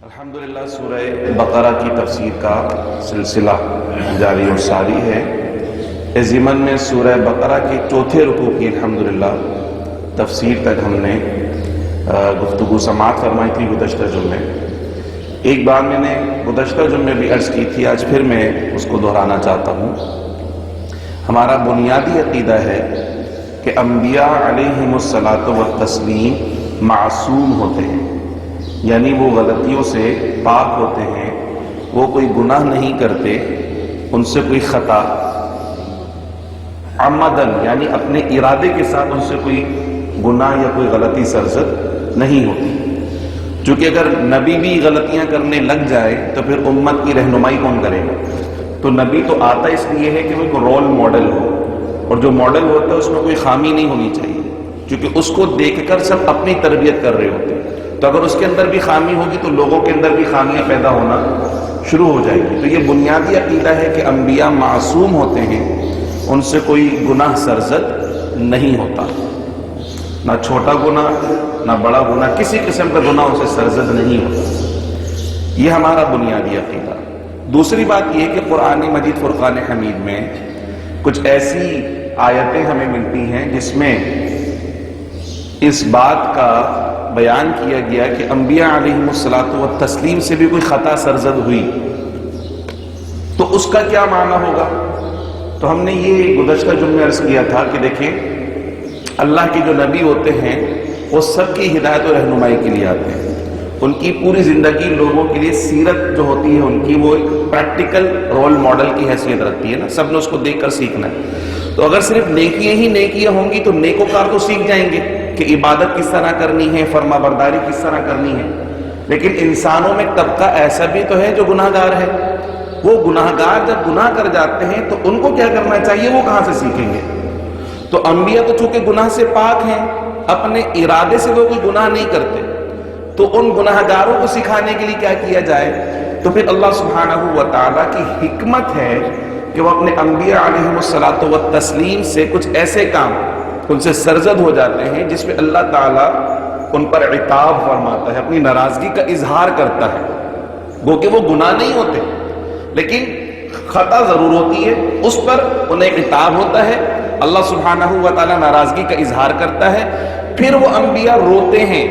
الحمدللہ سورہ بقرہ کی تفسیر کا سلسلہ جاری و ساری ہے۔ اس ضمن میں سورہ بقرہ کے چوتھے رکوع کی الحمدللہ تفسیر تک ہم نے گفتگو سماعت فرمائی تھی گزشتہ جمعے۔ ایک بار میں نے گزشتہ جمعے بھی عرض کی تھی، آج پھر میں اس کو دہرانا چاہتا ہوں۔ ہمارا بنیادی عقیدہ ہے کہ انبیاء علیہم الصلاۃ والتسلیم معصوم ہوتے ہیں، یعنی وہ غلطیوں سے پاک ہوتے ہیں، وہ کوئی گناہ نہیں کرتے، ان سے کوئی خطا عمدن یعنی اپنے ارادے کے ساتھ ان سے کوئی گناہ یا کوئی غلطی سرزد نہیں ہوتی۔ چونکہ اگر نبی بھی غلطیاں کرنے لگ جائے تو پھر امت کی رہنمائی کون کرے گا؟ تو نبی تو آتا اس لیے ہے کہ وہ ایک رول ماڈل ہو، اور جو ماڈل ہوتا ہے اس میں کوئی خامی نہیں ہونی چاہیے، کیونکہ اس کو دیکھ کر سب اپنی تربیت کر رہے ہوتے ہیں۔ تو اگر اس کے اندر بھی خامی ہوگی تو لوگوں کے اندر بھی خامیاں پیدا ہونا شروع ہو جائے گی۔ تو یہ بنیادی عقیدہ ہے کہ انبیاء معصوم ہوتے ہیں، ان سے کوئی گناہ سرزد نہیں ہوتا، نہ چھوٹا گناہ نہ بڑا گناہ، کسی قسم کا گناہ ان سے سرزد نہیں ہوتا۔ یہ ہمارا بنیادی عقیدہ۔ دوسری بات یہ کہ قرآن مجید فرقان حمید میں کچھ ایسی آیتیں ہمیں ملتی ہیں جس میں اس بات کا بیان کیا گیا کہ انبیاء علیہم الصلاۃ والتسلیم سے بھی کوئی خطا سرزد ہوئی تو اس کا کیا معنی ہوگا۔ تو ہم نے یہ گزشتہ جمعے عرض کیا تھا کہ دیکھیں، اللہ کے جو نبی ہوتے ہیں وہ سب کی ہدایت و رہنمائی کے لیے آتے ہیں، ان کی پوری زندگی لوگوں کے لیے سیرت جو ہوتی ہے ان کی وہ ایک پریکٹیکل رول ماڈل کی حیثیت رکھتی ہے نا، سب نے اس کو دیکھ کر سیکھنا ہے۔ تو اگر صرف نیکیاں ہی نیکیاں ہوں گی تو نیکوکار تو سیکھ جائیں گے کہ عبادت کس طرح کرنی ہے، فرما برداری کس طرح کرنی ہے، لیکن انسانوں میں طبقہ ایسا بھی تو ہے جو گناہ گار ہے۔ وہ گناہ گار جب گناہ کر جاتے ہیں تو ان کو کیا کرنا چاہیے، وہ کہاں سے سیکھیں گے؟ تو انبیاء تو چونکہ گناہ سے پاک ہیں، اپنے ارادے سے وہ کوئی گناہ نہیں کرتے، تو ان گناہ گاروں کو سکھانے کے لیے کیا کیا جائے؟ تو پھر اللہ سبحانہ و تعالیٰ کی حکمت ہے کہ وہ اپنے انبیاء علیہم الصلاۃ والتسلیم سے کچھ ایسے کام ان سے سرزد ہو جاتے ہیں جس میں اللہ تعالیٰ ان پر عتاب فرماتا ہے، اپنی ناراضگی کا اظہار کرتا ہے۔ وہ کہ وہ گناہ نہیں ہوتے لیکن خطا ضرور ہوتی ہے، اس پر انہیں عتاب ہوتا ہے، اللہ سبحانہ و تعالیٰ ناراضگی کا اظہار کرتا ہے، پھر وہ انبیاء روتے ہیں،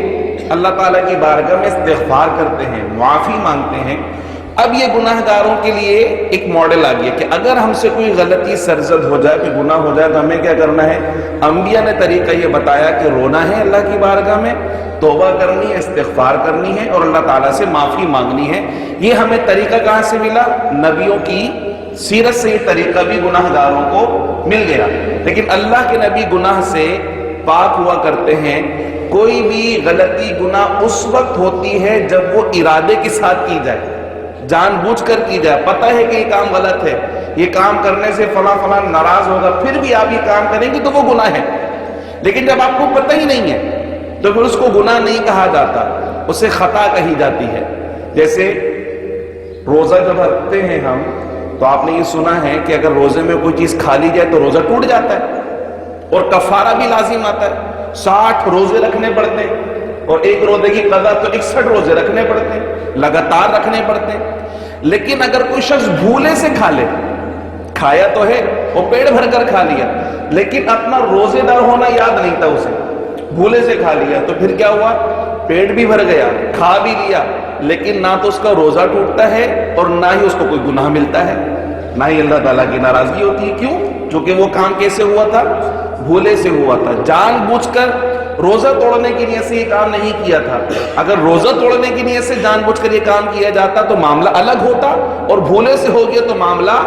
اللہ تعالیٰ کی بارگاہ میں استغفار کرتے ہیں، معافی مانگتے ہیں۔ اب یہ گناہ گاروں کے لیے ایک ماڈل آ گیا کہ اگر ہم سے کوئی غلطی سرزد ہو جائے، کوئی گناہ ہو جائے تو ہمیں کیا کرنا ہے۔ انبیاء نے طریقہ یہ بتایا کہ رونا ہے اللہ کی بارگاہ میں، توبہ کرنی ہے، استغفار کرنی ہے اور اللہ تعالیٰ سے معافی مانگنی ہے۔ یہ ہمیں طریقہ کہاں سے ملا؟ نبیوں کی سیرت سے یہ طریقہ بھی گناہ گاروں کو مل گیا۔ لیکن اللہ کے نبی گناہ سے پاک ہوا کرتے ہیں۔ کوئی بھی غلطی گناہ اس وقت ہوتی ہے جب وہ ارادے کے ساتھ کی جائے، جان بوجھ کر کی جائے، پتہ ہے کہ یہ کام غلط ہے، یہ کام کرنے سے فلاں فلاں ناراض ہوگا، پھر بھی آپ یہ کام کریں گے تو وہ گناہ ہے۔ لیکن جب آپ کو پتہ ہی نہیں ہے تو پھر اس کو گناہ نہیں کہا جاتا، اسے خطا کہی جاتی ہے۔ جیسے روزہ جب رکھتے ہیں ہم تو آپ نے یہ سنا ہے کہ اگر روزے میں کوئی چیز کھا لی جائے تو روزہ ٹوٹ جاتا ہے اور کفارہ بھی لازم آتا ہے، 60 روزے رکھنے پڑتے ہیں، اور ایک روزے کی قضا تو 61 روزے رکھنے پڑتے ہیں، لگاتار رکھنے پڑتے ہیں۔ لیکن اگر کوئی شخص بھولے سے کھا لے، کھایا تو ہے وہ پیٹ بھر کر کھا لیا لیکن اپنا روزے دار ہونا یاد نہیں تھا، اسے بھولے سے کھا لیا، تو پھر کیا ہوا؟ پیٹ بھی بھر گیا، کھا بھی لیا، لیکن نہ تو اس کا روزہ ٹوٹتا ہے اور نہ ہی اس کو کوئی گناہ ملتا ہے، نہ ہی اللہ تعالیٰ کی ناراضگی ہوتی ہے۔ کیوں؟ چونکہ وہ کام کیسے ہوا تھا؟ بھولے سے ہوا تھا، جان بوجھ کر روزہ توڑنے کی نیت سے یہ کام نہیں کیا تھا۔ اگر روزہ توڑنے کی نیت سے جان بوجھ کر یہ کام کیا جاتا تو معاملہ الگ ہوتا، اور بھولے سے ہو گیا تو معاملہ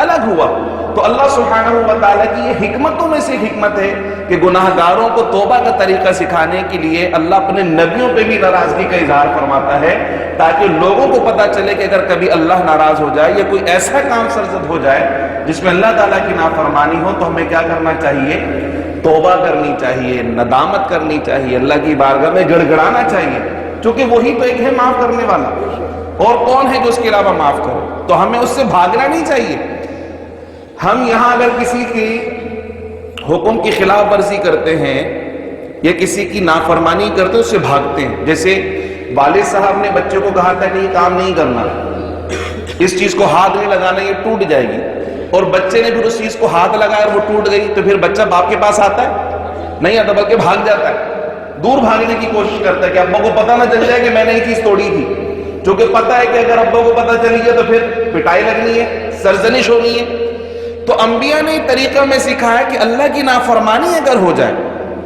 الگ ہوا۔ تو اللہ سبحانہ و تعالیٰ کی یہ حکمتوں میں سے حکمت ہے کہ گناہ گاروں کو توبہ کا طریقہ سکھانے کے لیے اللہ اپنے نبیوں پہ بھی ناراضگی کا اظہار فرماتا ہے، تاکہ لوگوں کو پتہ چلے کہ اگر کبھی اللہ ناراض ہو جائے یا کوئی ایسا کام سرزد ہو جائے جس میں اللہ تعالیٰ کی نافرمانی ہو تو ہمیں کیا کرنا چاہیے؟ توبہ کرنی چاہیے، ندامت کرنی چاہیے، اللہ کی بارگاہ میں گڑ گڑانا چاہیے، چونکہ وہی تو ایک ہے معاف کرنے والا، اور کون ہے جو اس کے علاوہ معاف کرے؟ تو ہمیں اس سے بھاگنا نہیں چاہیے۔ ہم یہاں اگر کسی کی حکم کی خلاف ورزی کرتے ہیں یا کسی کی نافرمانی کرتے ہیں اس سے بھاگتے ہیں۔ جیسے والد صاحب نے بچے کو کہا تھا کہ یہ کام نہیں کرنا، اس چیز کو ہاتھ نہیں لگانا، یہ ٹوٹ جائے گی، اور بچے نے پھر اس چیز کو ہاتھ لگایا اور وہ ٹوٹ گئی، تو پھر بچہ باپ کے پاس آتا ہے؟ نہیں آتا، بلکہ بھاگ جاتا ہے، دور بھاگنے کی کوشش کرتا ہے کہ ابا کو پتہ نہ چل جائے کہ میں نے یہ چیز توڑی تھی، چونکہ پتہ ہے کہ اگر ابا کو پتہ چلی گیا تو پھر پٹائی لگنی ہے، سرزنش ہونی ہے۔ تو انبیاء نے طریقہ میں سکھایا کہ اللہ کی نافرمانی اگر ہو جائے،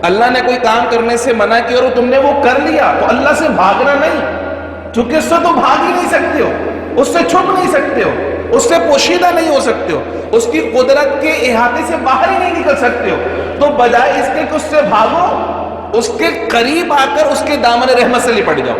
اللہ نے کوئی کام کرنے سے منع کیا اور تم نے وہ کر لیا، تو اللہ سے بھاگنا نہیں، چونکہ اس سے تو بھاگ ہی نہیں سکتے ہو، اس سے چھپ نہیں سکتے ہو، اس سے پوشیدہ نہیں ہو سکتے ہو، اس کی قدرت کے احاطے سے باہر ہی نہیں نکل سکتے ہو، تو بجائے اس کے کہ اس سے بھاگو، اس کے قریب آ کر اس کے دامن رحمت سے لپٹ جاؤ۔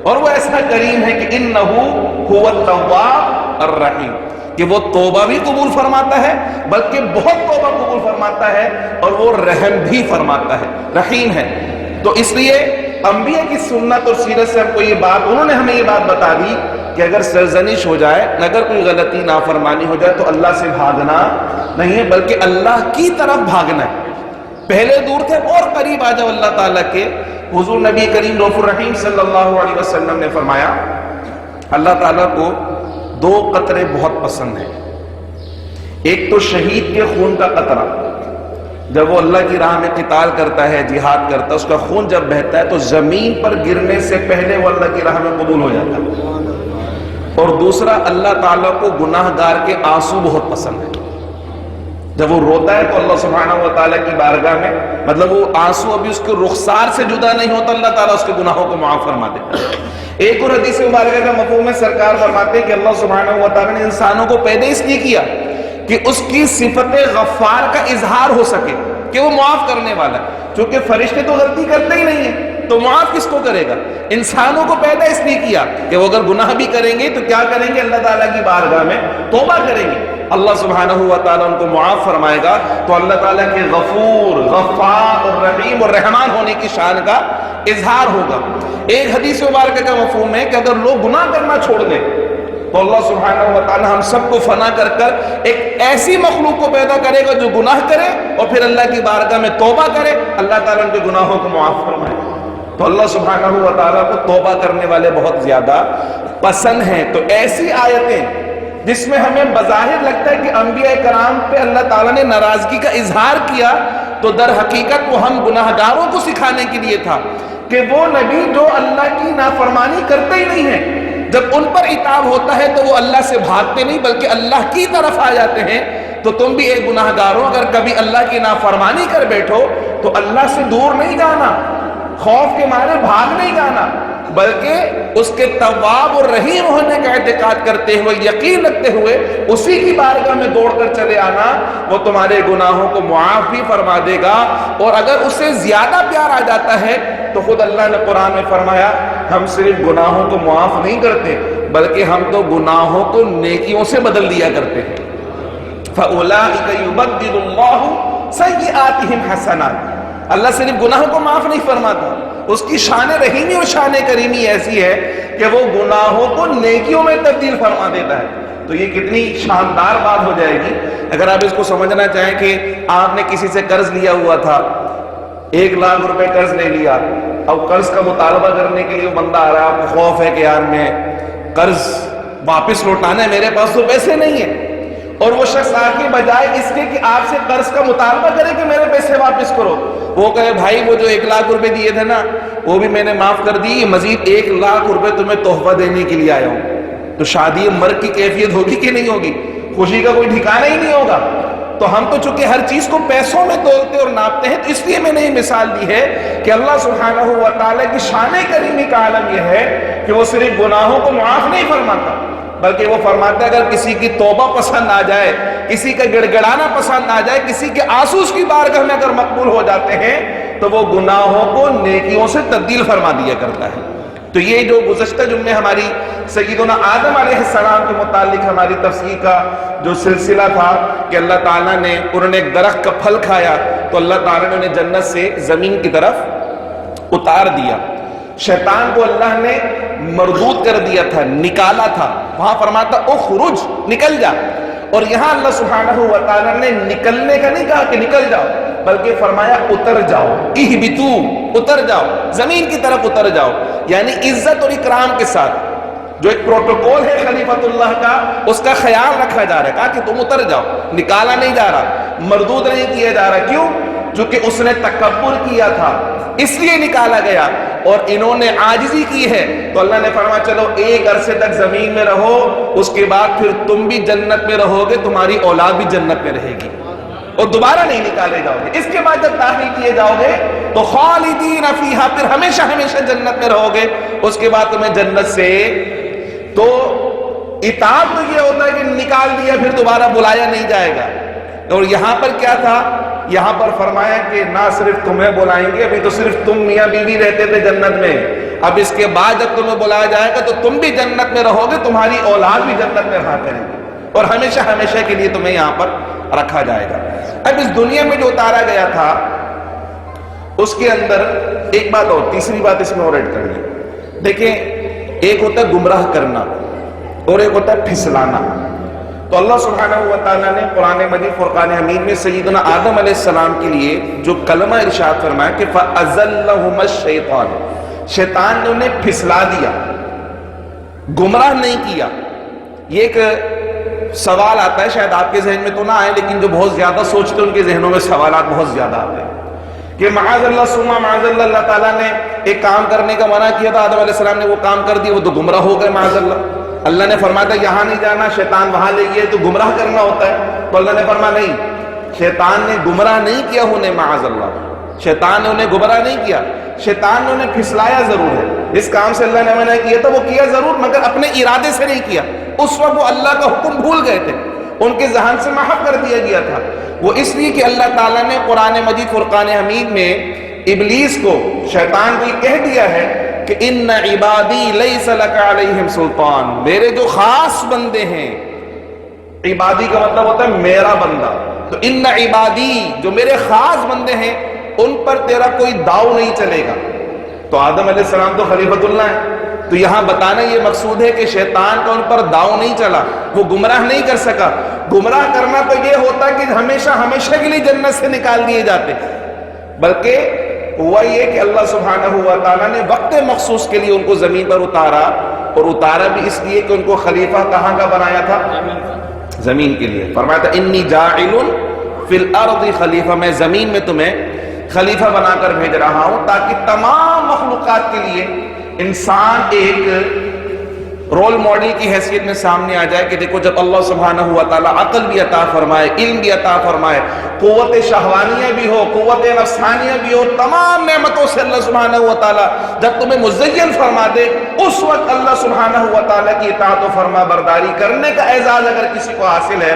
اور وہ ایسا کریم ہے کہ انہو هو التواب الرحیم، کہ وہ توبہ بھی قبول فرماتا ہے، بلکہ بہت توبہ قبول فرماتا ہے، اور وہ رحم بھی فرماتا ہے، رحیم ہے۔ تو اس لیے انبیاء کی سنت اور سیرت سے ہم کو یہ بات، انہوں نے ہمیں یہ بات بتا دی کہ اگر سرزنش ہو جائے، اگر کوئی غلطی نافرمانی ہو جائے، تو اللہ سے بھاگنا نہیں ہے، بلکہ اللہ کی طرف بھاگنا ہے۔ پہلے دور تھے اور قریب آ جاؤ اللہ تعالیٰ کے۔ حضور نبی کریم رؤوف الرحیم صلی اللہ علیہ وسلم نے فرمایا اللہ تعالیٰ کو دو قطرے بہت پسند ہیں، ایک تو شہید کے خون کا قطرہ، جب وہ اللہ کی راہ میں قتال کرتا ہے، جہاد کرتا ہے، اس کا خون جب بہتا ہے تو زمین پر گرنے سے پہلے وہ اللہ کی راہ میں قبول ہو جاتا ہے۔ اور دوسرا، اللہ تعالیٰ کو گناہ گار کے آنسو بہت پسند ہے، جب وہ روتا ہے تو اللہ سبحانہ و تعالیٰ کی بارگاہ میں، مطلب وہ آنسو ابھی اس کے رخسار سے جدا نہیں ہوتا، اللہ تعالیٰ اس کے گناہوں کو معاف فرما دیتا ہے۔ ایک اور حدیث مبارکہ کا مفہوم ہے، سرکار فرماتے ہیں کہ اللہ سبحانہ و تعالیٰ نے انسانوں کو پیدا اس لیے کیا کہ اس کی صفت غفار کا اظہار ہو سکے، کہ وہ معاف کرنے والا ہے، چونکہ فرشتے تو غلطی کرتے ہی نہیں ہیں، تو معاف کس کو کرے گا؟ انسانوں کو پیدا اس لیے کیا کہ وہ اگر گناہ بھی کریں گے تو کیا کریں گے؟ اللہ تعالیٰ کی بارگاہ میں توبہ کریں گے، اللہ سبحانہ و تعالیٰ ان کو معاف فرمائے گا، تو اللہ تعالیٰ کے غفور، غفار اور رحیم اور رحمان ہونے کی شان کا اظہار ہوگا۔ ایک حدیث مبارکہ کا مفہوم ہے کہ اگر لوگ گناہ کرنا چھوڑ دیں تو اللہ سبحانہ و تعالیٰ ہم سب کو فنا کر کر ایک ایسی مخلوق کو پیدا کرے گا جو گناہ کرے اور پھر اللہ کی بارگاہ میں توبہ کرے، اللہ تعالیٰ ان کے گناہوں کو معاف فرمائے۔ تو اللہ سبحانہ و تعالیٰ کو توبہ کرنے والے بہت زیادہ پسند ہیں۔ تو ایسی آیتیں جس میں ہمیں بظاہر لگتا ہے کہ انبیاء کرام پہ اللہ تعالیٰ نے ناراضگی کا اظہار کیا، تو در حقیقت وہ ہم گناہ گاروں کو سکھانے کے لیے تھا کہ وہ نبی جو اللہ کی نافرمانی کرتے ہی نہیں ہیں، جب ان پر عتاب ہوتا ہے تو وہ اللہ سے بھاگتے نہیں بلکہ اللہ کی طرف آ جاتے ہیں۔ تو تم بھی ایک گناہ گاروں اگر کبھی اللہ کی نافرمانی کر بیٹھو تو اللہ سے دور نہیں جانا، خوف کے مارے بھاگ نہیں جانا، بلکہ اس کے تواب اور رحیم ہونے کا اعتقاد کرتے ہوئے، یقین رکھتے ہوئے اسی کی بارگاہ میں دوڑ کر چلے آنا، وہ تمہارے گناہوں کو معاف بھی فرما دے گا۔ اور اگر اس سے زیادہ پیار آ جاتا ہے تو خود اللہ نے قرآن میں فرمایا ہم صرف گناہوں کو معاف نہیں کرتے بلکہ ہم تو گناہوں کو نیکیوں سے بدل دیا کرتے ہیں۔ فَأُولَٰئِكَ يُبَدِّلُ اللَّهُ سَيِّئَاتِهِمْ حَسَنَاتٍ، اللہ صرف گناہوں کو معاف نہیں فرماتا، اس کی شان رحیمی اور شان کریمی ایسی ہے کہ وہ گناہوں کو نیکیوں میں تبدیل فرما دیتا ہے۔ تو یہ کتنی شاندار بات ہو جائے گی اگر آپ اس کو سمجھنا چاہیں کہ آپ نے کسی سے قرض لیا ہوا تھا، 1,00,000 روپے قرض لے لیا، اب قرض کا مطالبہ کرنے کے لیے بندہ آ رہا ہے، آپ کو خوف ہے کہ یار میں قرض واپس لوٹانا ہے، میرے پاس تو پیسے نہیں ہیں، اور وہ شخص آ کے بجائے اس کے کہ آپ سے قرض کا مطالبہ کرے کہ میرے پیسے واپس کرو، وہ کہے بھائی وہ جو 1,00,000 روپے دیے تھے نا وہ بھی میں نے معاف کر دی، مزید 1,00,000 روپے تمہیں تحفہ دینے کے لیے آیا ہوں، تو شادی مرگ کی کیفیت ہوگی کہ نہیں ہوگی؟ خوشی کا کوئی ٹھکانہ ہی نہیں ہوگا۔ تو ہم تو چونکہ ہر چیز کو پیسوں میں تولتے اور ناپتے ہیں، تو اس لیے میں نے یہ مثال دی ہے کہ اللہ سبحانہ و تعالیٰ کی شان کریمی کا عالم یہ ہے کہ وہ صرف گناہوں کو معاف نہیں فرماتا بلکہ وہ فرماتا ہے اگر کسی کی توبہ پسند آ جائے، کسی کا گڑ گڑانا پسند آ جائے، کسی کے آنسو اس کی بارگاہ میں اگر مقبول ہو جاتے ہیں تو وہ گناہوں کو نیکیوں سے تبدیل فرما دیا کرتا ہے۔ تو یہ جو گزشتہ جمعے ہماری سیدنا آدم علیہ السلام کے متعلق ہماری تفسیر کا جو سلسلہ تھا کہ اللہ تعالیٰ نے، انہوں نے ایک درخت کا پھل کھایا تو اللہ تعالیٰ نے انہیں جنت سے زمین کی طرف اتار دیا، شیطان کو اللہ نے مردود کر دیا تھا، نکالا تھا، وہاں فرماتا اخرج، نکل جا، اور یہاں اللہ سبحانہ و تعالیٰ نے نکلنے کا نہیں کہا کہ نکل جاؤ بلکہ فرمایا اتر جاؤ، اہبطوا، اتر جاؤ، زمین کی طرف اتر جاؤ۔ یعنی عزت اور اکرام کے ساتھ جو ایک پروٹوکول ہے خلیفۃ اللہ کا، اس کا خیال رکھا جا رہا ہے. کہا کہ تم اتر جاؤ، نکالا نہیں جا رہا، مردود نہیں کیا جا رہا. کیوں؟ چونکہ اس نے تکبر کیا تھا اس لیے نکالا گیا، اور انہوں نے عاجزی کی ہے تو اللہ نے فرمایا چلو ایک عرصے تک زمین میں رہو، اس کے بعد پھر تم بھی جنت میں رہو گے، تمہاری اولاد بھی جنت میں رہے گی، اور دوبارہ نہیں نکالے جاؤ گے. اس کے بعد جب داخل کیے جاؤ گے تو خالدین فیہا، پھر ہمیشہ ہمیشہ جنت میں رہو گے. اس کے بعد تمہیں جنت سے، تو اطاعت تو یہ ہوتا ہے کہ نکال دیا پھر دوبارہ بلایا نہیں جائے گا. اور یہاں پر کیا تھا؟ یہاں پر فرمایا کہ نہ صرف تمہیں بلائیں گے، ابھی تو صرف تم میاں بیوی رہتے تھے جنت میں، اب اس کے بعد جب تمہیں بلایا جائے گا تو تم بھی جنت میں رہو گے، تمہاری اولاد بھی جنت میں رہا کرے گی، اور ہمیشہ ہمیشہ کے لیے تمہیں یہاں پر رکھا جائے گا. اب اس دنیا میں جو اتارا گیا تھا اس کے اندر ایک بات اور، تیسری بات اس میں اور ایڈ کر لیں. دیکھیں، ایک ہوتا ہے گمراہ کرنا اور ایک ہوتا ہے پھسلانا. تو اللہ سبحانہ و تعالیٰ نے قرآن مجید فرقان حمید میں سیدنا آدم علیہ السلام کے لیے جو کلمہ ارشاد فرمایا کہ فَأَزَلَّهُمَا الشَّيْطَانُ، شیطان نے انہیں پھسلا دیا، گمراہ نہیں کیا. یہ ایک سوال آتا ہے، شاید آپ کے ذہن میں تو نہ آئے، لیکن جو بہت زیادہ سوچتے ہیں ان کے ذہنوں میں سوالات بہت زیادہ آتے ہیں کہ معاذ اللہ ثم معاذ اللہ، اللہ تعالیٰ نے ایک کام کرنے کا منع کیا تھا، آدم علیہ السلام نے وہ کام کر دیا، وہ تو گمراہ ہو گئے معاذ اللہ. اللہ نے فرمایا تھا یہاں نہیں جانا، شیطان وہاں لے گیا، تو گمراہ کرنا ہوتا ہے. تو اللہ نے فرمایا نہیں، شیطان نے گمراہ نہیں کیا انہیں، معاذ اللہ، شیطان نے انہیں گمراہ نہیں کیا، شیطان نے انہیں پھسلایا ضرور ہے. جس کام سے اللہ نے منع کیا تھا وہ کیا ضرور، مگر اپنے ارادے سے نہیں کیا. اس وقت وہ اللہ کا حکم بھول گئے تھے، ان کے ذہن سے محو کر دیا گیا تھا. وہ اس لیے کہ اللہ تعالیٰ نے قرآن مجید فرقان حمید میں ابلیس کو، شیطان کو یہ کہہ دیا ہے کہ ان عبادی لیس لک علیہم سلطان، میرے جو خاص بندے ہیں، عبادی کا مطلب ہوتا ہے میرا بندہ، تو ان عبادی، جو میرے خاص بندے ہیں ان پر تیرا کوئی داؤ نہیں چلے گا. تو آدم علیہ السلام تو خلیفۃ اللہ ہے، تو یہاں بتانا یہ مقصود ہے کہ شیطان کا ان پر داؤ نہیں چلا، وہ گمراہ نہیں کر سکا. گمراہ کرنا تو یہ ہوتا کہ ہمیشہ ہمیشہ کے لیے جنت سے نکال دیے جاتے، بلکہ ہوا یہ کہ اللہ سبحانہ و تعالیٰ نے وقت مخصوص کے لیے ان کو زمین پر اتارا، اور اتارا بھی اس لیے کہ ان کو خلیفہ کہاں کا بنایا تھا؟ زمین کے لیے. فرمایا تھا انی جاعل فی الارض خلیفہ، میں زمین میں تمہیں خلیفہ بنا کر بھیج رہا ہوں تاکہ تمام مخلوقات کے لیے انسان ایک رول ماڈل کی حیثیت میں سامنے آ جائے کہ دیکھو جب اللہ سبحانہ و تعالیٰ عقل بھی عطا فرمائے، علم بھی عطا فرمائے، قوت شہوانیہ بھی ہو، قوت نفسانیہ بھی ہو، تمام نعمتوں سے اللہ سبحانہ و تعالیٰ جب تمہیں مزین فرما دے، اس وقت اللہ سبحانہ و تعالیٰ کی اطاعت و فرما برداری کرنے کا اعزاز اگر کسی کو حاصل ہے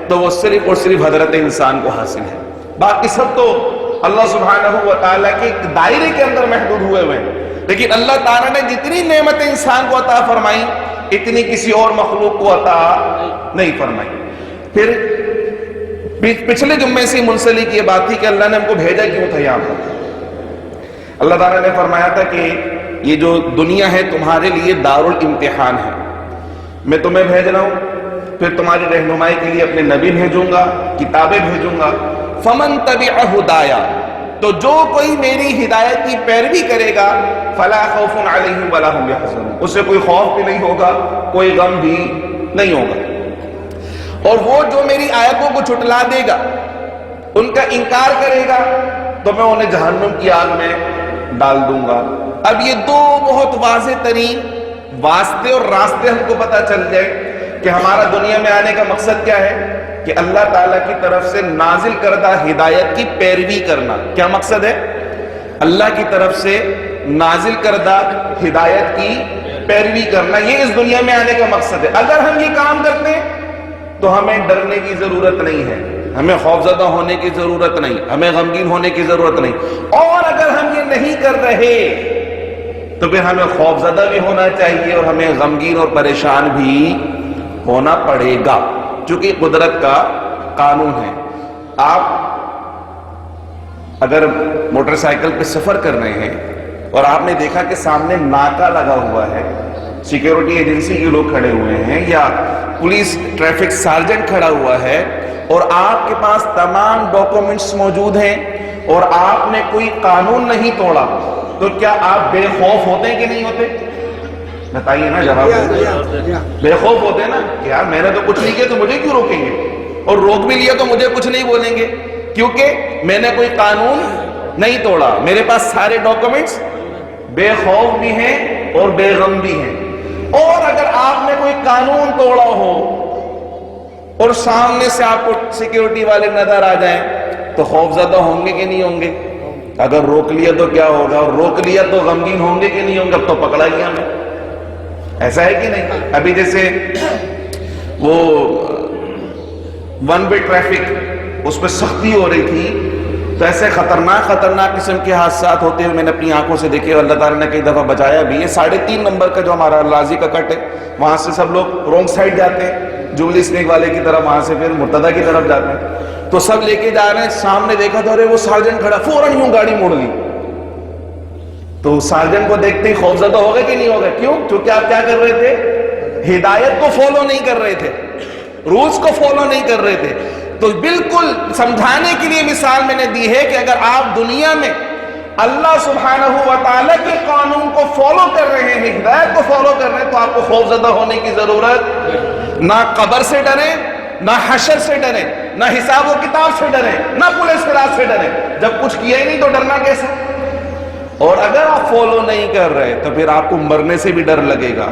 تو وہ صرف اور صرف حضرت انسان کو حاصل ہے. باقی سب تو اللہ سبحانہ و تعالیٰ کے ایک دائرے کے اندر محدود ہوئے ہوئے ہیں، لیکن اللہ تعالیٰ نے جتنی نعمتیں انسان کو عطا فرمائی اتنی کسی اور مخلوق کو عطا نہیں فرمائی. پھر پچھلے جمعے سے منسلک یہ بات تھی کہ اللہ نے ہم کو بھیجا کیوں تھا یہاں پر. اللہ تعالیٰ نے فرمایا تھا کہ یہ جو دنیا ہے تمہارے لیے دارالامتحان ہے، میں تمہیں بھیج رہا ہوں، پھر تمہاری رہنمائی کے لیے اپنے نبی بھیجوں گا، کتابیں بھیجوں گا. فمن تبع ہدایا، تو جو کوئی میری ہدایت کی پیروی کرے گا فلا خوف علیہم ولا هم يحزنون، اسے کوئی خوف بھی نہیں ہوگا، کوئی غم بھی نہیں ہوگا. اور وہ جو میری آیتوں کو جھٹلا دے گا، ان کا انکار کرے گا، تو میں انہیں جہنم کی آگ میں ڈال دوں گا. اب یہ دو بہت واضح ترین واسطے اور راستے ہم کو پتہ چل جائے کہ ہمارا دنیا میں آنے کا مقصد کیا ہے، کہ اللہ تعالیٰ کی طرف سے نازل کردہ ہدایت کی پیروی کرنا. کیا مقصد ہے؟ اللہ کی طرف سے نازل کردہ ہدایت کی پیروی کرنا، یہ اس دنیا میں آنے کا مقصد ہے. اگر ہم یہ کام کرتے ہیں تو ہمیں ڈرنے کی ضرورت نہیں ہے، ہمیں خوفزدہ ہونے کی ضرورت نہیں، ہمیں غمگین ہونے کی ضرورت نہیں. اور اگر ہم یہ نہیں کر رہے تو پھر ہمیں خوفزدہ بھی ہونا چاہیے اور ہمیں غمگین اور پریشان بھی ہونا پڑے گا، چونکہ قدرت کا قانون ہے. آپ اگر موٹر سائیکل پہ سفر کر رہے ہیں اور آپ نے دیکھا کہ سامنے ناکا لگا ہوا ہے، سیکیورٹی ایجنسی کے لوگ کھڑے ہوئے ہیں یا پولیس ٹریفک سارجنٹ کھڑا ہوا ہے، اور آپ کے پاس تمام ڈاکومنٹس موجود ہیں اور آپ نے کوئی قانون نہیں توڑا، تو کیا آپ بے خوف ہوتے ہیں کہ نہیں ہوتے؟ بتائیے نا جواب. بے خوف ہوتے ہیں نا کہ یار میں نے تو کچھ نہیں کیا تو مجھے کیوں روکیں گے، اور روک بھی لیا تو مجھے کچھ نہیں بولیں گے، کیونکہ میں نے کوئی قانون نہیں توڑا، میرے پاس سارے ڈاکومنٹس بے خوف بھی ہیں اور بے غم بھی ہیں. اور اگر آپ نے کوئی قانون توڑا ہو اور سامنے سے آپ کو سیکیورٹی والے نظر آ جائیں تو خوف زدہ ہوں گے کہ نہیں ہوں گے؟ اگر روک لیا تو کیا ہوگا، اور روک لیا تو غمگین ہوں گے کہ نہیں ہوں گے؟ اب تو پکڑا گیا میں. ایسا ہے کہ نہیں؟ ابھی جیسے وہ ون وے ٹریفک، اس پہ سختی ہو رہی تھی، تو ایسے خطرناک قسم کے حادثات ہوتے ہوئے میں نے اپنی آنکھوں سے دیکھے. اللہ تعالیٰ نے کئی دفعہ بچایا بھی. یہ 3.5 نمبر کا جو ہمارا لازی کا کٹ ہے، وہاں سے سب لوگ رونگ سائڈ جاتے ہیں، جوبلی اسنیک والے کی طرف، وہاں سے پھر مرتضیٰ کی طرف جاتے ہیں. تو سب لے کے جا رہے ہیں، سامنے دیکھا تو ارے وہ سارجنٹ کھڑا، فوراً یوں گاڑی موڑ لی. تو سارجنٹ کو دیکھتے ہی خوفزدہ ہو گئے کہ نہیں ہو گئے؟ کیوں؟ کیونکہ آپ کیا کر رہے تھے؟ ہدایت کو فالو نہیں کر رہے تھے، رولز کو فالو نہیں کر رہے تھے. تو بالکل سمجھانے کے لیے مثال میں نے دی ہے کہ اگر آپ دنیا میں اللہ سبحانہ و تعالیٰ کے قانون کو فالو کر رہے ہیں، ہدایت کو فالو کر رہے ہیں، تو آپ کو خوف زدہ ہونے کی ضرورت نہ قبر سے ڈریں، نہ حشر سے ڈریں، نہ حساب و کتاب سے ڈریں، نہ پولیس کے راز سے ڈریں. جب کچھ کیا ہی نہیں تو ڈرنا کیسے؟ اور اگر آپ فالو نہیں کر رہے تو پھر آپ کو مرنے سے بھی ڈر لگے گا،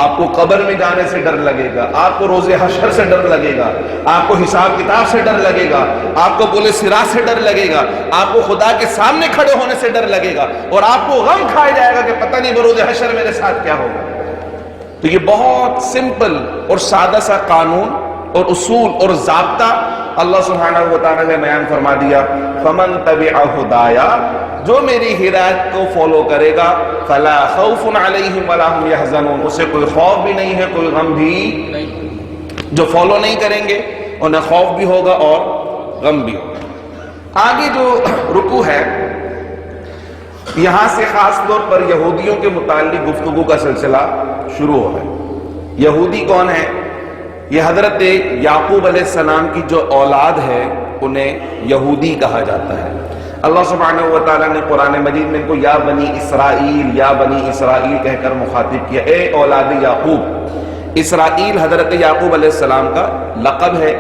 آپ کو قبر میں جانے سے ڈر لگے گا، آپ کو روز حشر سے ڈر لگے گا، آپ کو حساب کتاب سے ڈر لگے گا، آپ کو پولیس صراط سے ڈر لگے گا، آپ کو خدا کے سامنے کھڑے ہونے سے ڈر لگے گا، اور آپ کو غم کھایا جائے گا کہ پتہ نہیں بروز حشر میرے ساتھ کیا ہوگا. تو یہ بہت سمپل اور سادہ سا قانون اور اصول اور ضابطہ اللہ سبحانہ و تعالیٰ نے بیان فرما دیا. فمن تبع ہدایا، جو میری ہدایت کو فالو کرے گا، فلا خوف علیہم ولا هم يحزنون، اسے کوئی خوف بھی نہیں ہے، کوئی غم بھی نہیں. جو فالو نہیں کریں گے انہیں خوف بھی ہوگا اور غم بھی ہوگا. آگے جو رکوع ہے، یہاں سے خاص طور پر یہودیوں کے متعلق گفتگو کا سلسلہ شروع ہو ہے. یہودی کون ہے؟ یہ حضرت یعقوب علیہ السلام کی جو اولاد ہے انہیں یہودی کہا جاتا ہے. اللہ سبحانہ و تعالیٰ نے قرآن مجید میں ان کو یا بنی اسرائیل، یا بنی اسرائیل کہہ کر مخاطب کیا، اے اولاد یعقوب. اسرائیل حضرت یعقوب علیہ السلام کا لقب ہے.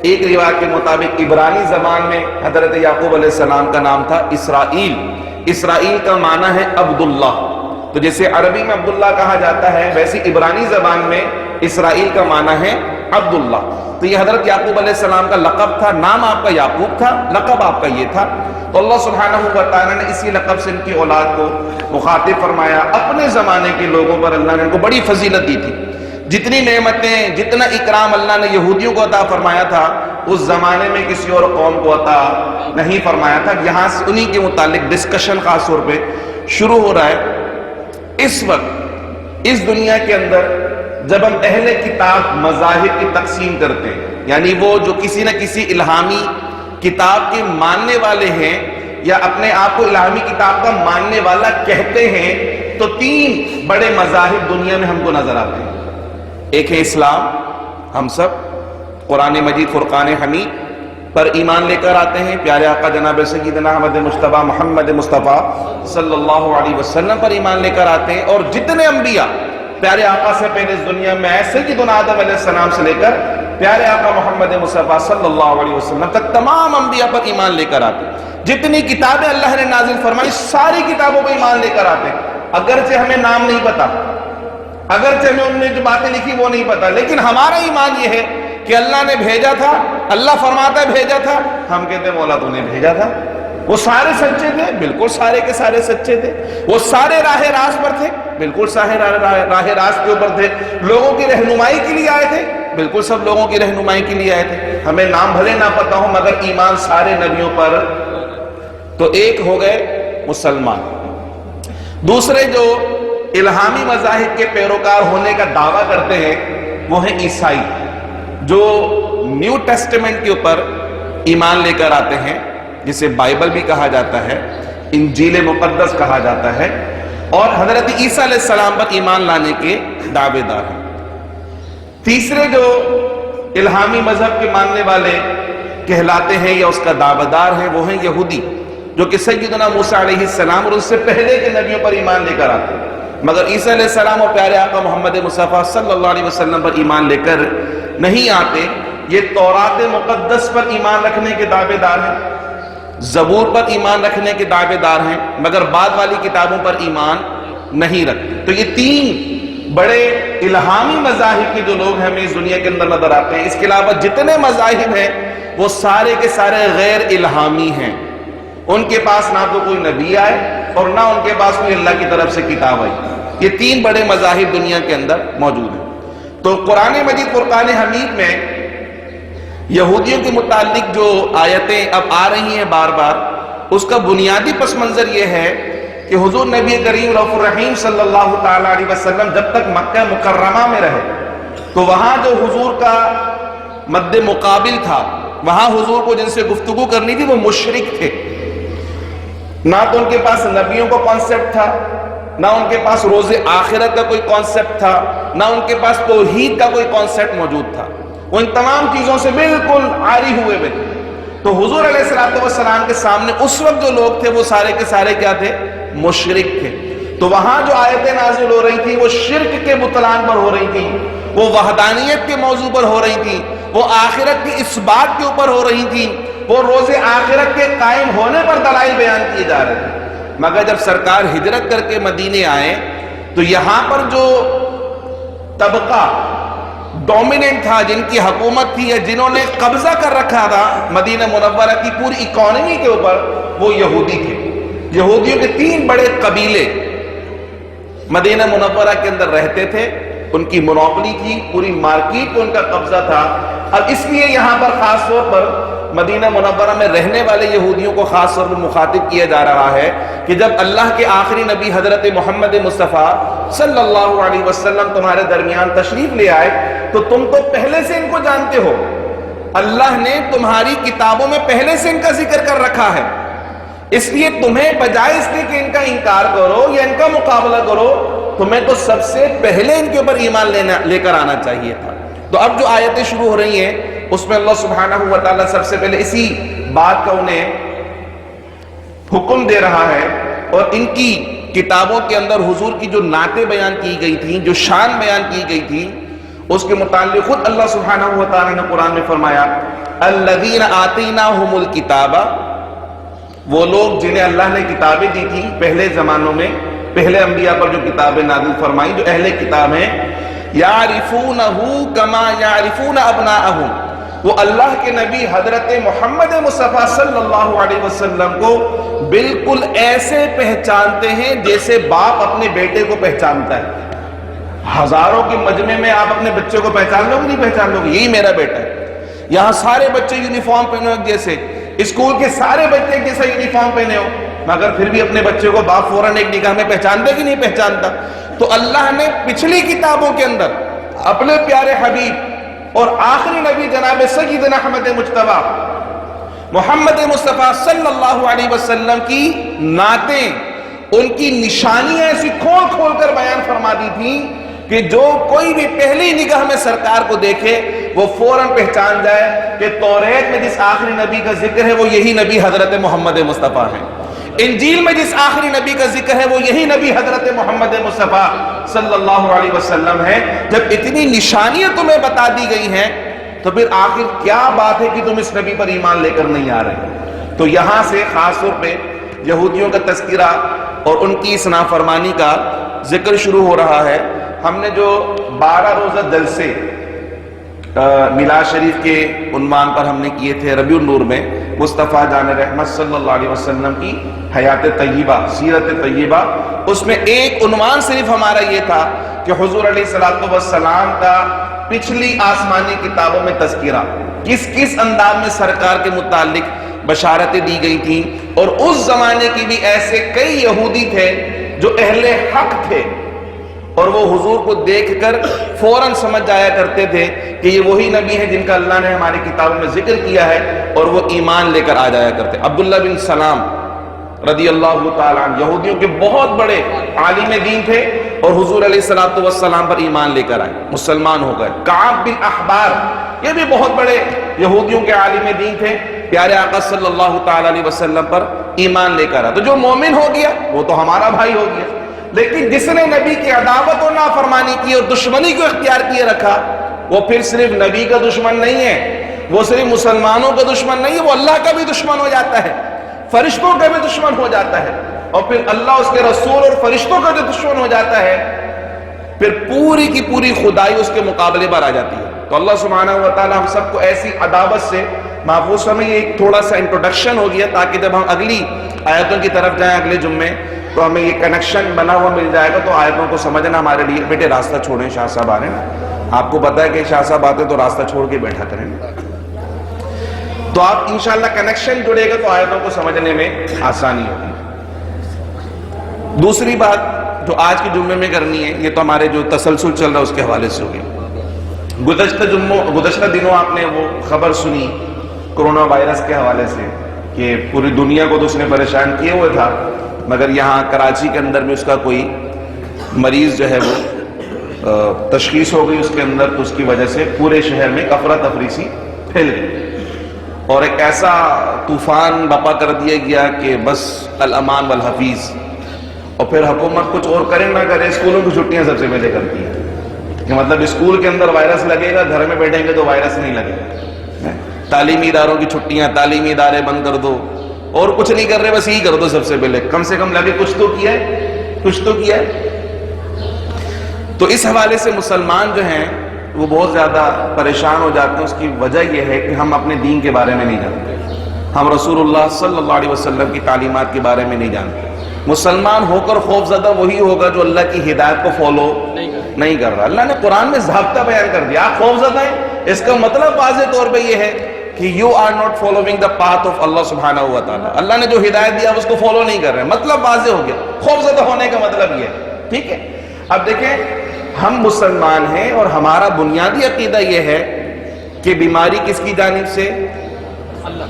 ایک روایت کے مطابق عبرانی زبان میں حضرت یعقوب علیہ السلام کا نام تھا اسرائیل. اسرائیل کا معنی ہے عبداللہ. تو جیسے عربی میں عبداللہ کہا جاتا ہے، ویسے عبرانی زبان میں اسرائیل کا معنی ہے عبداللہ. تو یہ حضرت یعقوب علیہ السلام کا لقب تھا. نام آپ کا یعقوب تھا، لقب آپ کا یہ تھا. تو اللہ سبحانہ و تعالیٰ نے اسی لقب سے ان کی اولاد کو مخاطب فرمایا. اپنے زمانے کے لوگوں پر اللہ نے ان کو بڑی فضیلت دی تھی. جتنی نعمتیں، جتنا اکرام اللہ نے یہودیوں کو عطا فرمایا تھا، اس زمانے میں کسی اور قوم کو عطا نہیں فرمایا تھا. یہاں سے انہی کے متعلق ڈسکشن خاص طور پہ شروع ہو رہا ہے. اس وقت اس دنیا کے اندر جب ہم اہل کتاب مذاہب کی تقسیم کرتے ہیں، یعنی وہ جو کسی نہ کسی الہامی کتاب کے ماننے والے ہیں یا اپنے آپ کو الہامی کتاب کا ماننے والا کہتے ہیں، تو 3 بڑے مذاہب دنیا میں ہم کو نظر آتے ہیں. ایک ہے اسلام، ہم سب قرآن مجید فرقان حمید پر ایمان لے کر آتے ہیں، پیارے آقا جناب سیدنا احمد مصطفیٰ محمد مصطفیٰ صلی اللہ علیہ وسلم پر ایمان لے کر آتے ہیں. اور جتنے انبیاء پیارے آقا سے پہلے اس دنیا میں آئے، سیدنا آدم علیہ السلام سے لے کر پیارے آقا محمد مصطفیٰ صلی اللہ علیہ وسلم تک تمام انبیاء پر ایمان لے کر آتے ہیں. جتنی کتابیں اللہ نے نازل فرمائی ساری کتابوں پر ایمان لے کر آتے ہیں. اگرچہ ہمیں نام نہیں پتا، اگرچہ ہمیں ان نے جو باتیں لکھی وہ نہیں پتا، لیکن ہمارا ایمان یہ ہے کہ اللہ نے بھیجا تھا. اللہ فرماتا ہے بھیجا تھا، ہم کہتے ہیں مولا تو نے بھیجا تھا. وہ سارے سچے تھے، بالکل سارے کے سارے سچے تھے. وہ سارے راہ راست پر تھے، بالکل سارے راہ راست کے اوپر تھے. لوگوں کی رہنمائی کے لیے آئے تھے، بالکل سب لوگوں کی رہنمائی کے لیے آئے تھے. ہمیں نام بھلے نہ پتا ہو مگر ایمان سارے نبیوں پر. تو ایک ہو گئے مسلمان. دوسرے جو الہامی مذاہب کے پیروکار ہونے کا دعویٰ کرتے ہیں وہ ہیں عیسائی، جو نیو ٹیسٹمنٹ کے اوپر ایمان لے کر آتے ہیں، جسے بائبل بھی کہا جاتا ہے، انجیل مقدس کہا جاتا ہے، اور حضرت عیسیٰ علیہ السلام پر ایمان لانے کے دعوے دار ہیں. تیسرے جو الہامی مذہب کے ماننے والے کہلاتے ہیں یا اس کا دعویدار ہیں وہ ہیں یہودی. جو کہ سیدنا موسیٰ علیہ السلام اور اس سے پہلے کے نبیوں پر ایمان لے کر آتے ہیں، مگر عیسیٰ علیہ السلام اور پیارے آقا محمد مصطفیٰ صلی اللہ علیہ وسلم پر ایمان لے کر نہیں آتے۔ یہ تورات مقدس پر ایمان رکھنے کے دعوے دار ہیں، زبور پر ایمان رکھنے کے دعوے دار ہیں، مگر بعد والی کتابوں پر ایمان نہیں رکھتے۔ تو یہ تین بڑے الہامی مذاہب کے جو لوگ ہمیں اس دنیا کے اندر نظر آتے ہیں، اس کے علاوہ جتنے مذاہب ہیں وہ سارے کے سارے غیر الہامی ہیں۔ ان کے پاس نہ تو کوئی نبی آئے اور نہ ان کے پاس کوئی اللہ کی طرف سے کتاب آئی۔ یہ تین بڑے مذاہب دنیا کے اندر موجود ہیں۔ تو قرآن مجید فرقان حمید میں یہودیوں کے متعلق جو آیتیں اب آ رہی ہیں بار بار، اس کا بنیادی پس منظر یہ ہے کہ حضور نبی کریم رؤوف الرحیم صلی اللہ تعالی علیہ وسلم جب تک مکہ مکرمہ میں رہے تو وہاں جو حضور کا مد مقابل تھا، وہاں حضور کو جن سے گفتگو کرنی تھی وہ مشرک تھے۔ نہ تو ان کے پاس نبیوں کا کانسیپٹ تھا، نہ ان کے پاس روز آخرت کا کوئی کانسیپٹ تھا، نہ ان کے پاس توحید کا کوئی کانسیپٹ موجود تھا۔ وہ ان تمام چیزوں سے بالکل عاری ہوئے ہوئے تھے۔ تو حضور علیہ السلام کے سامنے اس وقت جو لوگ تھے وہ سارے کے سارے کیا تھے؟ مشرک تھے۔ تو وہاں جو آیتیں نازل ہو رہی تھیں وہ شرک کے بطلان پر ہو رہی تھیں، وہ وحدانیت کے موضوع پر ہو رہی تھیں، وہ آخرت کی اس بات کے اوپر ہو رہی تھیں، وہ روز آخرت کے قائم ہونے پر دلائل بیان کیے جا رہے تھے۔ مگر جب سرکار ہجرت کر کے مدینے آئے تو یہاں پر جو طبقہ ڈومیننٹ تھا، جن کی حکومت تھی یا جنہوں نے قبضہ کر رکھا تھا مدینہ منورہ کی پوری اکانومی کے اوپر، وہ یہودی تھے۔ یہودیوں کے تین بڑے قبیلے مدینہ منورہ کے اندر رہتے تھے، ان کی مونوپلی تھی، پوری مارکیٹ کو ان کا قبضہ تھا۔ اب اس لیے یہاں پر خاص طور پر مدینہ منورہ میں رہنے والے یہودیوں کو خاص طور پر مخاطب کیا جا رہا ہے کہ جب اللہ کے آخری نبی حضرت محمد مصطفیٰ صلی اللہ علیہ وسلم تمہارے درمیان تشریف لے آئے تو تم تو پہلے سے ان کو جانتے ہو، اللہ نے تمہاری کتابوں میں پہلے سے ان کا ذکر کر رکھا ہے، اس لیے تمہیں بجائے اس کے کہ ان کا انکار کرو یا ان کا مقابلہ کرو، تمہیں تو سب سے پہلے ان کے اوپر ایمان لے کر آنا چاہیے تھا۔ تو اب جو آیتیں شروع ہو رہی ہیں اس میں اللہ سبحانہ و تعالیٰ سب سے پہلے اسی بات کا انہیں حکم دے رہا ہے، اور ان کی کتابوں کے اندر حضور کی جو نعتیں بیان کی گئی تھیں، جو شان بیان کی گئی تھی، اس کے متعلق خود اللہ سبحانہ و تعالیٰ نے قرآن میں فرمایا الذین آتیناہم الکتاب، وہ لوگ جنہیں اللہ نے کتابیں دی تھیں پہلے زمانوں میں، پہلے انبیاء پر جو کتابیں نازل فرمائیں، جو اہل کتاب ہیں، یعرفونہ کما یعرفون ابناءہم، وہ اللہ کے نبی حضرت محمد مصطفیٰ صلی اللہ علیہ وسلم کو بالکل ایسے پہچانتے ہیں جیسے باپ اپنے بیٹے کو پہچانتا ہے۔ ہزاروں کے مجمع میں آپ اپنے بچے کو پہچان لو گے نہیں پہچان لو گے؟ یہی میرا بیٹا ہے۔ یہاں سارے بچے یونیفارم پہنے ہو جیسے، اسکول کے سارے بچے جیسا یونیفارم پہنے ہو، مگر پھر بھی اپنے بچے کو باپ فوراً ایک نگاہ میں پہچانتا کہ نہیں پہچانتا؟ تو اللہ نے پچھلی کتابوں کے اندر اپنے پیارے حبیب اور آخری نبی جناب سیدنا احمد مجتبی محمد مصطفیٰ صلی اللہ علیہ وسلم کی نعتیں، ان کی نشانیاں ایسی کھول کھول کر بیان فرما دی تھیں کہ جو کوئی بھی پہلی نگاہ میں سرکار کو دیکھے وہ فوراً پہچان جائے کہ توریت میں جس آخری نبی کا ذکر ہے وہ یہی نبی حضرت محمد مصطفیٰ ہیں، انجیل میں جس آخری نبی کا ذکر ہے وہ یہی نبی حضرت محمد مصطفیٰ صلی اللہ علیہ وسلم ہے۔ جب اتنی نشانیاں تمہیں بتا دی گئی ہیں تو پھر آخر کیا بات ہے کہ تم اس نبی پر ایمان لے کر نہیں آ رہے؟ تو یہاں سے خاص طور پہ یہودیوں کا تذکرہ اور ان کی اس نافرمانی کا ذکر شروع ہو رہا ہے۔ ہم نے جو 12 روزہ جلسے میلاد شریف کے عنوان پر ہم نے کیے تھے ربیع النور میں، مصطفیٰ جان رحمت صلی اللہ علیہ وسلم کی حیات طیبہ، سیرت طیبہ، اس میں ایک عنوان صرف ہمارا یہ تھا کہ حضور علیہ السلام کا پچھلی آسمانی کتابوں میں تذکرہ، کس کس انداز میں سرکار کے متعلق بشارتیں دی گئی تھیں، اور اس زمانے کی بھی ایسے کئی یہودی تھے جو اہل حق تھے اور وہ حضور کو دیکھ کر فوراً سمجھ جایا کرتے تھے کہ یہ وہی نبی ہے جن کا اللہ نے ہماری کتابوں میں ذکر کیا ہے، اور وہ ایمان لے کر آ جایا کرتے۔ عبداللہ بن سلام رضی اللہ تعالیٰ عنہ یہودیوں کے بہت بڑے عالم دین تھے اور حضور علیہ السلام پر ایمان لے کر آئے، مسلمان ہو گئے۔ کعب بن احبار یہ بھی بہت بڑے یہودیوں کے عالم دین تھے، پیارے آقا صلی اللہ تعالیٰ علیہ وسلم پر ایمان لے کر آ، تو جو مومن ہو گیا وہ تو ہمارا بھائی ہو گیا. لیکن جس نے نبی کی عداوت اور نافرمانی کی اور دشمنی کو اختیار کیے رکھا، وہ پھر صرف نبی کا دشمن نہیں ہے، وہ صرف مسلمانوں کا دشمن نہیں ہے، وہ اللہ کا بھی دشمن ہو جاتا ہے، فرشتوں کا بھی دشمن ہو جاتا ہے، اور پھر اللہ اس کے رسول اور فرشتوں کا جو دشمن ہو جاتا ہے، پھر پوری کی پوری خدائی اس کے مقابلے پر آ جاتی ہے. تو اللہ سبحانہ و تعالی ہم سب کو ایسی عداوت سے محفوظ فرمائے. یہ ایک تھوڑا سا انٹروڈکشن ہو گیا تاکہ جب ہم اگلی آیتوں کی طرف جائیں اگلے جمعے تو ہمیں یہ کنیکشن بنا ہوا مل جائے گا، تو آیتوں کو سمجھنا ہمارے لیے. بیٹے راستہ چھوڑیں، شاہ صاحب آ رہے ہیں، آپ کو پتا ہے کہ شاہ صاحب آتے تو راستہ چھوڑ کے بیٹھا کریں، تو آپ انشاءاللہ کنیکشن جڑے گا تو آیتوں کو سمجھنے میں آسانی ہوگی. دوسری بات جو آج کے جمعے میں کرنی ہے، یہ تو ہمارے جو تسلسل چل رہا ہے اس کے حوالے سے ہوگی. گزشتہ دنوں آپ نے وہ خبر سنی کرونا وائرس کے حوالے سے کہ پوری دنیا کو تو اس نے پریشان کیے ہوئے تھا، مگر یہاں کراچی کے اندر میں اس کا کوئی مریض جو ہے وہ تشخیص ہو گئی اس کے اندر، تو اس کی وجہ سے پورے شہر میں افراتفری سی پھیل گئی اور ایک ایسا طوفان بپا کر دیا گیا کہ بس الامان والحفیظ. اور پھر حکومت کچھ اور کرے نہ کرے، اسکولوں کی چھٹیاں سب سے پہلے کرتی ہے کہ مطلب اسکول کے اندر وائرس لگے گا، گھر میں بیٹھیں گے تو وائرس نہیں لگے گا. تعلیمی اداروں کی چھٹیاں، تعلیمی ادارے بند کر دو، اور کچھ نہیں کر رہے، بس یہی کر دو سب سے پہلے، کم سے کم لگے کچھ تو کیا ہے، کچھ تو کیا ہے. تو اس حوالے سے مسلمان جو ہیں وہ بہت زیادہ پریشان ہو جاتے ہیں. اس کی وجہ یہ ہے کہ ہم اپنے دین کے بارے میں نہیں جانتے، ہم رسول اللہ صلی اللہ علیہ وسلم کی تعلیمات کے بارے میں نہیں جانتے. مسلمان ہو کر خوف زدہ وہی ہوگا جو اللہ کی ہدایت کو فالو نہیں کر رہا. اللہ نے قرآن میں ضابطہ بیان کر دیا، آپ خوف زدہ ہیں، اس کا مطلب واضح طور پہ یہ ہے کہ you are not following the path of اللہ سبحانہ و تعالیٰ. اللہ نے جو ہدایت دیا اس کو فالو نہیں کر رہے، مطلب واضح ہو گیا. خوف زدہ ہونے کا مطلب یہ ہے. ٹھیک ہے، اب دیکھیں ہم مسلمان ہیں اور ہمارا بنیادی عقیدہ یہ ہے کہ بیماری کس کی جانب سے،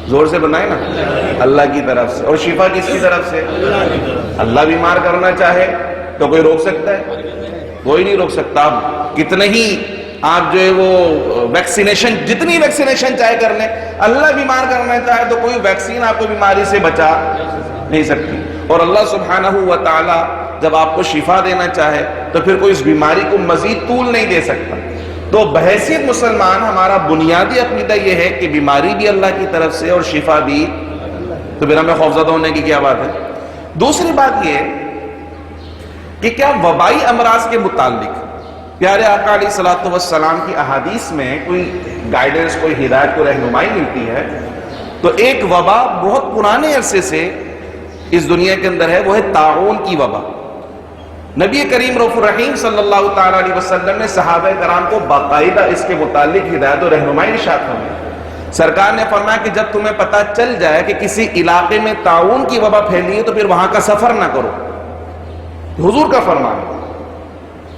زور سے بنائے نا، اللہ کی طرف سے، اور شفا کس کی طرف سے، اللہ بیمار کرنا چاہے تو کوئی روک سکتا ہے؟ کوئی نہیں روک سکتا. آپ کتنے ہی آپ جو ہے وہ ویکسینیشن، جتنی ویکسینیشن چاہے کر لیں، اللہ بیمار کرنا چاہے تو کوئی ویکسین آپ کو بیماری سے بچا نہیں سکتی. اور اللہ سبحانہ و تعالی جب آپ کو شفا دینا چاہے تو پھر کوئی اس بیماری کو مزید طول نہیں دے سکتا. تو بحیثیت مسلمان ہمارا بنیادی عقیدہ یہ ہے کہ بیماری بھی اللہ کی طرف سے اور شفا بھی، تو پھر ہمیں خوفزدہ ہونے کی کیا بات ہے. دوسری بات یہ کہ کیا وبائی امراض کے متعلق پیارے آقا علیہ الصلوۃ والسلام کی احادیث میں کوئی گائیڈنس، کوئی ہدایت، کوئی رہنمائی ملتی ہے؟ تو ایک وبا بہت پرانے عرصے سے اس دنیا کے اندر ہے، وہ ہے طاعون کی وبا. نبی کریم رؤوف الرحیم صلی اللہ تعالی علیہ وسلم نے صحابہ کرام کو باقاعدہ اس کے متعلق ہدایت و رہنمائی ارشاد فرمائی. سرکار نے فرمایا کہ جب تمہیں پتہ چل جائے کہ کسی علاقے میں طاعون کی وبا پھیلی ہے تو پھر وہاں کا سفر نہ کرو. حضور کا فرمان ہے.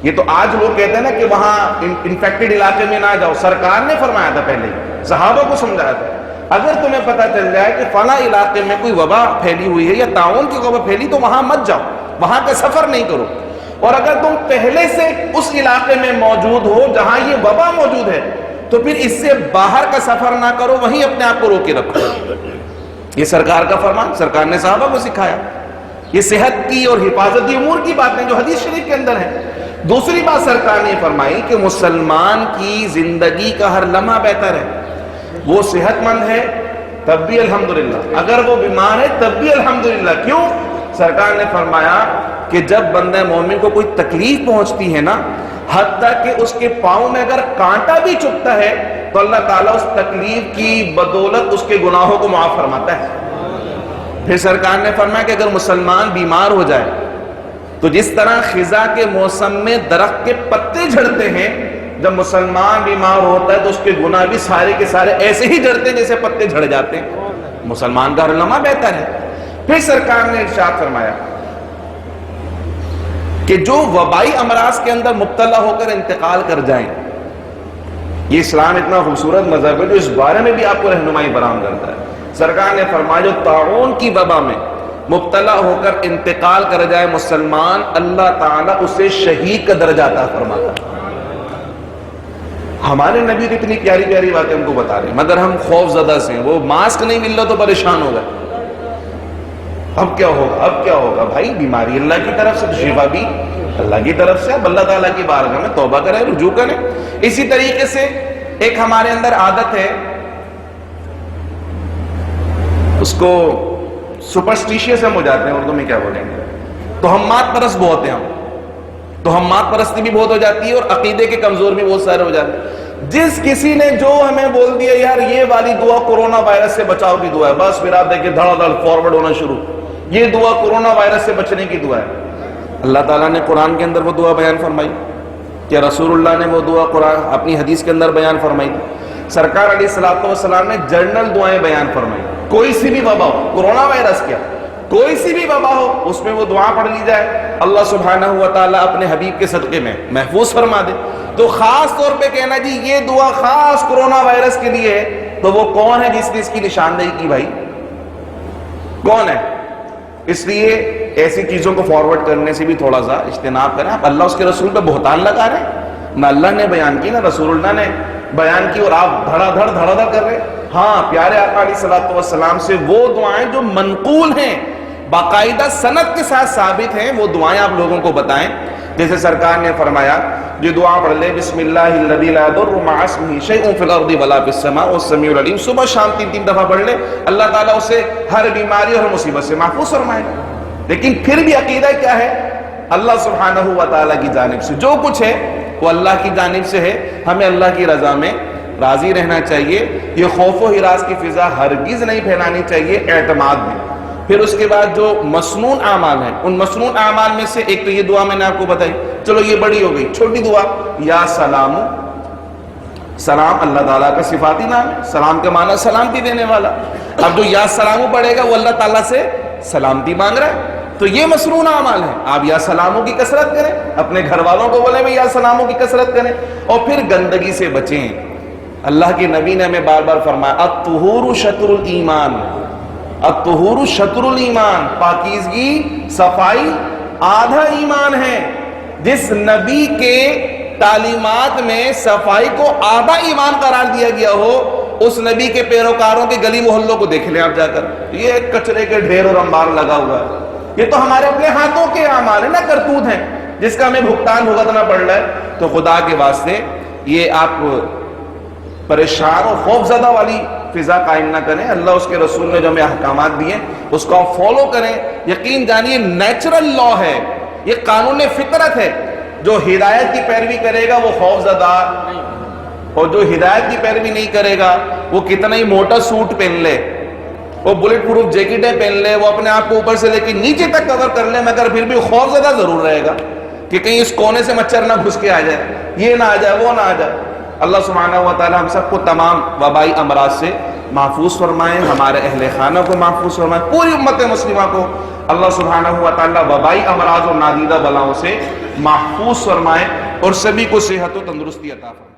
یہ تو آج لوگ کہتے ہیں نا کہ وہاں انفیکٹڈ علاقے میں نہ جاؤ، سرکار نے فرمایا تھا، پہلے صحابہ کو سمجھایا تھا. اگر تمہیں پتہ چل جائے کہ فلاں علاقے میں کوئی وبا پھیلی ہوئی ہے یا طاعون کی وبا پھیلی تو وہاں مت جاؤ، وہاں کا سفر نہیں کرو. اور اگر تم پہلے سے اس علاقے میں موجود ہو جہاں یہ وبا موجود ہے تو پھر اس سے باہر کا سفر نہ کرو، وہیں اپنے آپ کو روکے رکھو. یہ سرکار کا فرمان، سرکار نے صحابہ کو سکھایا. یہ صحت کی اور حفاظتی امور کی باتیں جو حدیث شریف کے اندر ہیں. دوسری بات سرکار نے فرمائی کہ مسلمان کی زندگی کا ہر لمحہ بہتر ہے. وہ صحت مند ہے تب بھی الحمدللہ، اگر وہ بیمار ہے تب بھی الحمدللہ. کیوں؟ سرکار نے فرمایا کہ جب بندہ مومن کو کوئی تکلیف پہنچتی ہے نا، حتیٰ کہ اس کے پاؤں میں اگر کانٹا بھی چبھتا ہے تو اللہ تعالیٰ اس تکلیف کی بدولت اس کے گناہوں کو معاف فرماتا ہے. پھر سرکار نے فرمایا کہ اگر مسلمان بیمار ہو جائے تو جس طرح خزاں کے موسم میں درخت کے پتے جھڑتے ہیں، جب مسلمان بیمار ہوتا ہے تو اس کے گناہ بھی سارے کے سارے ایسے ہی جھڑتے ہیں جیسے پتے جھڑ جاتے ہیں. مسلمان کا ہر لمحہ بہتر ہے. پھر سرکار نے ارشاد فرمایا کہ جو وبائی امراض کے اندر مبتلا ہو کر انتقال کر جائیں، یہ اسلام اتنا خوبصورت مذہب ہے جو اس بارے میں بھی آپ کو رہنمائی فراہم کرتا ہے. سرکار نے فرمایا جو طاعون کی وبا میں مبتلا ہو کر انتقال کر جائے مسلمان، اللہ تعالیٰ اسے شہید کا درجہ عطا فرماتا ہے. ہمارے نبی تو اتنی پیاری پیاری باتیں ہم کو بتا رہے ہیں، مگر ہم خوف زدہ سے ہیں. وہ ماسک نہیں مل رہا تو پریشان ہو گئے. اب کیا ہوگا، اب کیا ہوگا؟ بھائی بیماری اللہ کی طرف سے، شفا بھی اللہ کی طرف سے، اب اللہ تعالیٰ کی بارگاہ میں توبہ کریں، رجوع کریں۔ اسی طریقے سے ایک ہمارے اندر عادت ہے، اس کو سپرسٹیشیس ہم ہو جاتے ہیں، اردو میں کیا بولیں گے، توہمات پرست بہت ہیں ہم، توہمات پرستی بھی بہت ہو جاتی ہے اور عقیدے کے کمزور بھی بہت سارے ہو جاتے ہیں۔ جس کسی نے جو ہمیں بول دیا یار یہ والی دعا کورونا وائرس سے بچاؤ کی دعا ہے، بس پھر آپ دیکھیں دھڑا دھڑ فارورڈ ہونا شروع، یہ دعا کورونا وائرس سے بچنے کی دعا ہے۔ اللہ تعالیٰ نے قرآن کے اندر وہ دعا بیان فرمائی، کیا رسول اللہ نے وہ دعا قرآن اپنی حدیث کے اندر بیان فرمائی تھی؟ سرکار علیہ الصلوۃ والسلام نے جنرل دعائیں بیان فرمائی، کوئی سی بھی وبا ہو، کورونا وائرس کیا، کوئی سی بھی وبا ہو اس میں وہ دعا پڑھ لی جائے، اللہ سبحانہ و تعالیٰ اپنے حبیب کے صدقے میں محفوظ فرما دے۔ تو خاص طور پہ کہنا جی یہ دعا خاص کورونا وائرس کے لیے ہے، تو وہ کون ہے جس نے اس کی نشاندہی کی؟ بھائی کون ہے؟ اس لیے ایسی چیزوں کو فارورڈ کرنے سے بھی تھوڑا سا اجتناب کریں۔ آپ اللہ اس کے رسول پہ بہتان لگا رہے ہیں، نہ اللہ نے بیان کی نہ رسول اللہ نے بیان کی، اور آپ دھڑا دھڑ کر رہے ہیں۔ ہاں پیارے آقا علیہ الصلوۃ والسلام سے وہ دعائیں جو منقول ہیں، باقاعدہ سند کے ساتھ ثابت ہیں، وہ دعائیں آپ لوگوں کو بتائیں۔ جیسے سرکار نے فرمایا جو دعا پڑھ لے بسم اللہ الذی لا یضر مع اسمہ شیء فی الارض ولا فی السماء والسمیع العلیم، صبح شام 3 دفعہ پڑھ لے، اللہ تعالیٰ اسے ہر بیماری اور مصیبت سے محفوظ فرمائے گا۔ لیکن پھر بھی عقیدہ کیا ہے؟ اللہ سبحانہ و تعالیٰ کی جانب سے جو کچھ ہے وہ اللہ کی جانب سے ہے، ہمیں اللہ کی رضا میں راضی رہنا چاہیے۔ یہ خوف و ہراس کی فضا ہرگز نہیں پھیلانی چاہیے، اعتماد میں۔ پھر اس کے بعد جو مسنون اعمال ہیں، ان مسنون اعمال میں سے ایک تو یہ دعا میں نے آپ کو بتائی، چلو یہ بڑی ہو گئی، چھوٹی دعا یا سلام، سلام اللہ تعالیٰ کا صفاتی نام ہے، سلام کا معنی سلامتی دینے والا۔ اب جو یا سلامو پڑھے گا وہ اللہ تعالیٰ سے سلامتی مانگ رہا ہے، تو یہ مسنون اعمال ہے۔ آپ یا سلاموں کی کثرت کریں، اپنے گھر والوں کو بولیں یا سلاموں کی کثرت کریں، اور پھر گندگی سے بچیں۔ اللہ کے نبی نے ہمیں بار بار فرمایا الطہور شطر الایمان، الطہور شطر الایمان، پاکیزگی صفائی آدھا ایمان ہے۔ جس نبی کے تعلیمات میں صفائی کو آدھا ایمان قرار دیا گیا ہو، اس نبی کے پیروکاروں کے گلی محلوں کو دیکھ لیں آپ جا کر، یہ کچرے کے ڈھیر اور انبار لگا ہوا ہے۔ یہ تو ہمارے اپنے ہاتھوں کے اعمال ہیں نا، کرتوت ہیں، جس کا ہمیں بھگتان بھگتنا پڑ رہا ہے۔ تو خدا کے واسطے یہ آپ پریشان اور خوف زدہ والی فضا قائم نہ کریں۔ اللہ اس کے رسول نے جو ہمیں احکامات دیے اس کو آپ فالو کریں۔ یقین جانیے نیچرل لا ہے، یہ قانون فطرت ہے۔ جو ہدایت کی پیروی کرے گا وہ خوف زدہ، اور جو ہدایت کی پیروی نہیں کرے گا وہ کتنا ہی موٹا سوٹ پہن لے، وہ بلٹ پروف جیکٹیں پہن لے، وہ اپنے آپ کو اوپر سے لے کے نیچے تک کور کر لے، مگر پھر بھی خوف زدہ ضرور رہے گا کہ کہیں اس کونے سے مچھر نہ گھس کے آ جائے، یہ نہ آ جائے، وہ نہ آ جائے۔ اللہ سبحانہ و تعالی ہم سب کو تمام وبائی امراض سے محفوظ فرمائیں، ہمارے اہل خانہ کو محفوظ فرمائیں، پوری امت مسلمہ کو اللہ سبحانہ و تعالی وبائی امراض اور نادیدہ بلاؤں سے محفوظ فرمائیں، اور سبھی کو صحت و تندرستی عطا فرمائیں۔